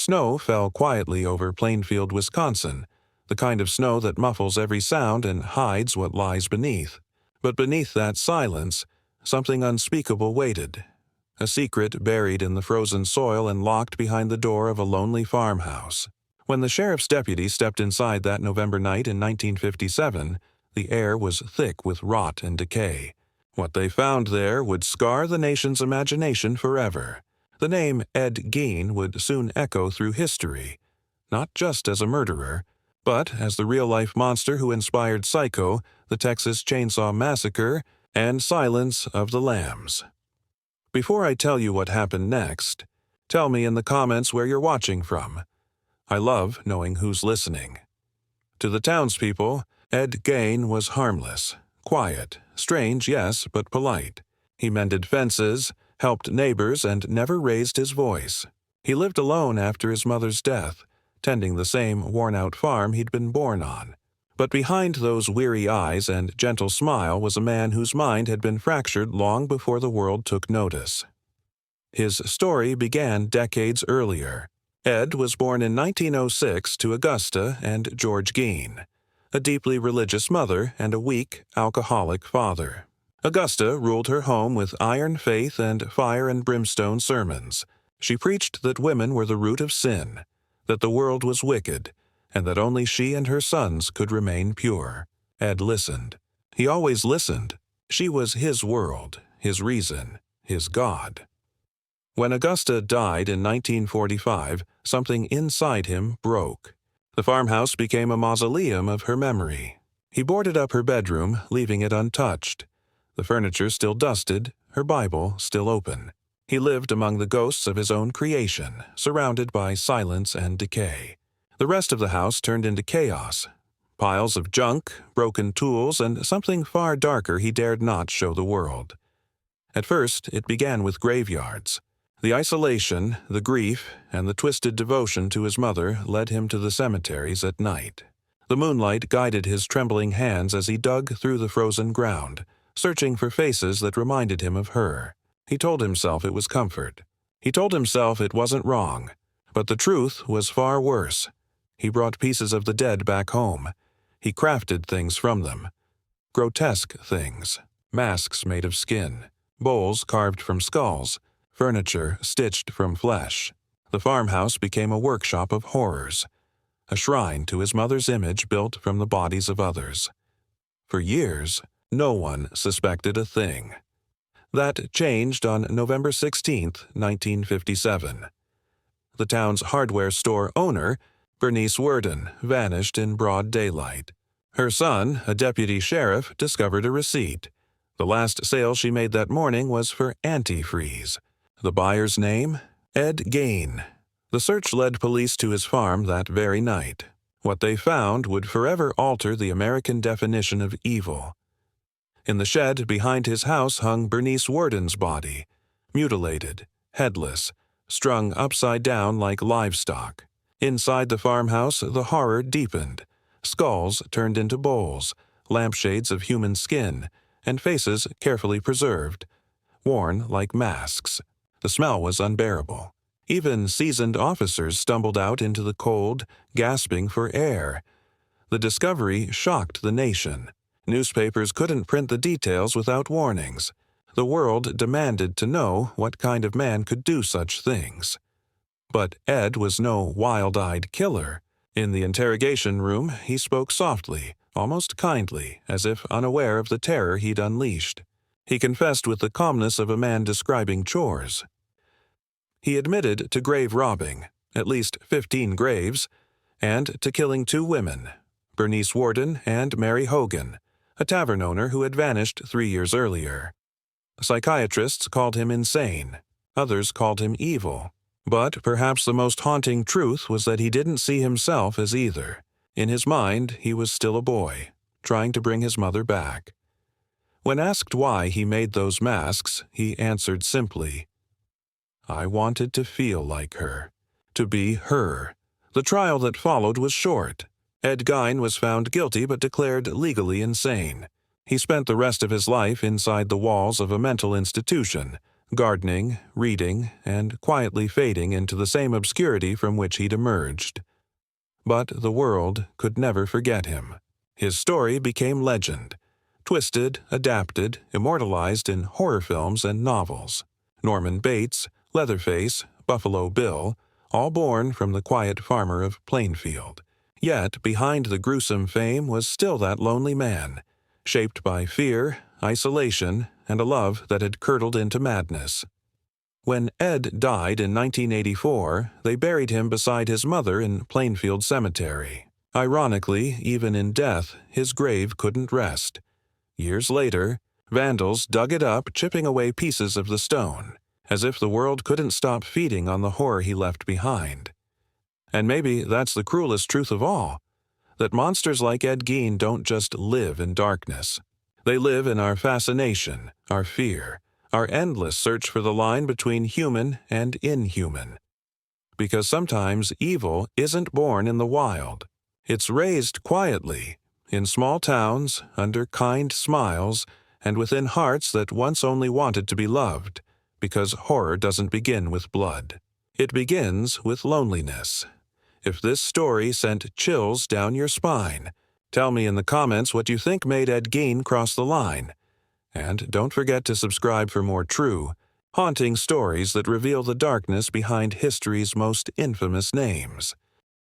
Snow fell quietly over Plainfield, Wisconsin, the kind of snow that muffles every sound and hides what lies beneath. But beneath that silence, something unspeakable waited, a secret buried in the frozen soil and locked behind the door of a lonely farmhouse. When the sheriff's deputy stepped inside that November night in 1957, the air was thick with rot and decay. What they found there would scar the nation's imagination forever. The name Ed Gein would soon echo through history, not just as a murderer, but as the real-life monster who inspired Psycho, the Texas Chainsaw Massacre, and Silence of the Lambs. Before I tell you what happened next, tell me in the comments where you're watching from. I love knowing who's listening. To the townspeople, Ed Gein was harmless, quiet, strange, yes, but polite. He mended fences, helped neighbors, and never raised his voice. He lived alone after his mother's death, tending the same worn-out farm he'd been born on. But behind those weary eyes and gentle smile was a man whose mind had been fractured long before the world took notice. His story began decades earlier. Ed was born in 1906 to Augusta and George Gein, a deeply religious mother and a weak, alcoholic father. Augusta ruled her home with iron faith and fire and brimstone sermons. She preached that women were the root of sin, that the world was wicked, and that only she and her sons could remain pure. Ed listened. He always listened. She was his world, his reason, his God. When Augusta died in 1945, something inside him broke. The farmhouse became a mausoleum of her memory. He boarded up her bedroom, leaving it untouched. The furniture still dusted, her Bible still open. He lived among the ghosts of his own creation, surrounded by silence and decay. The rest of the house turned into chaos. Piles of junk, broken tools, and something far darker he dared not show the world. At first, it began with graveyards. The isolation, the grief, and the twisted devotion to his mother led him to the cemeteries at night. The moonlight guided his trembling hands as he dug through the frozen ground, searching for faces that reminded him of her. He told himself it was comfort. He told himself it wasn't wrong. But the truth was far worse. He brought pieces of the dead back home. He crafted things from them. Grotesque things. Masks made of skin. Bowls carved from skulls. Furniture stitched from flesh. The farmhouse became a workshop of horrors, a shrine to his mother's image built from the bodies of others. For years, no one suspected a thing. That changed on November 16, 1957. The town's hardware store owner, Bernice Worden, vanished in broad daylight. Her son, a deputy sheriff, discovered a receipt. The last sale she made that morning was for antifreeze. The buyer's name? Ed Gein. The search led police to his farm that very night. What they found would forever alter the American definition of evil. In the shed behind his house hung Bernice Worden's body, mutilated, headless, strung upside down like livestock. Inside the farmhouse, the horror deepened. Skulls turned into bowls, lampshades of human skin, and faces carefully preserved, worn like masks. The smell was unbearable. Even seasoned officers stumbled out into the cold, gasping for air. The discovery shocked the nation. Newspapers couldn't print the details without warnings. The world demanded to know what kind of man could do such things. But Ed was no wild-eyed killer. In the interrogation room, he spoke softly, almost kindly, as if unaware of the terror he'd unleashed. He confessed with the calmness of a man describing chores. He admitted to grave robbing, at least 15 graves, and to killing 2 women, Bernice Worden and Mary Hogan, a tavern owner who had vanished 3 years earlier. Psychiatrists called him insane. Others called him evil. But perhaps the most haunting truth was that he didn't see himself as either. In his mind, he was still a boy, trying to bring his mother back. When asked why he made those masks, he answered simply, "I wanted to feel like her, to be her." The trial that followed was short. Ed Gein was found guilty but declared legally insane. He spent the rest of his life inside the walls of a mental institution, gardening, reading, and quietly fading into the same obscurity from which he'd emerged. But the world could never forget him. His story became legend, twisted, adapted, immortalized in horror films and novels. Norman Bates, Leatherface, Buffalo Bill, all born from the quiet farmer of Plainfield. Yet behind the gruesome fame was still that lonely man, shaped by fear, isolation, and a love that had curdled into madness. When Ed died in 1984, they buried him beside his mother in Plainfield Cemetery. Ironically, even in death, his grave couldn't rest. Years later, vandals dug it up, chipping away pieces of the stone, as if the world couldn't stop feeding on the horror he left behind. And maybe that's the cruelest truth of all, that monsters like Ed Gein don't just live in darkness. They live in our fascination, our fear, our endless search for the line between human and inhuman. Because sometimes evil isn't born in the wild. It's raised quietly, in small towns, under kind smiles, and within hearts that once only wanted to be loved, because horror doesn't begin with blood. It begins with loneliness. If this story sent chills down your spine, tell me in the comments what you think made Ed Gein cross the line. And don't forget to subscribe for more true, haunting stories that reveal the darkness behind history's most infamous names.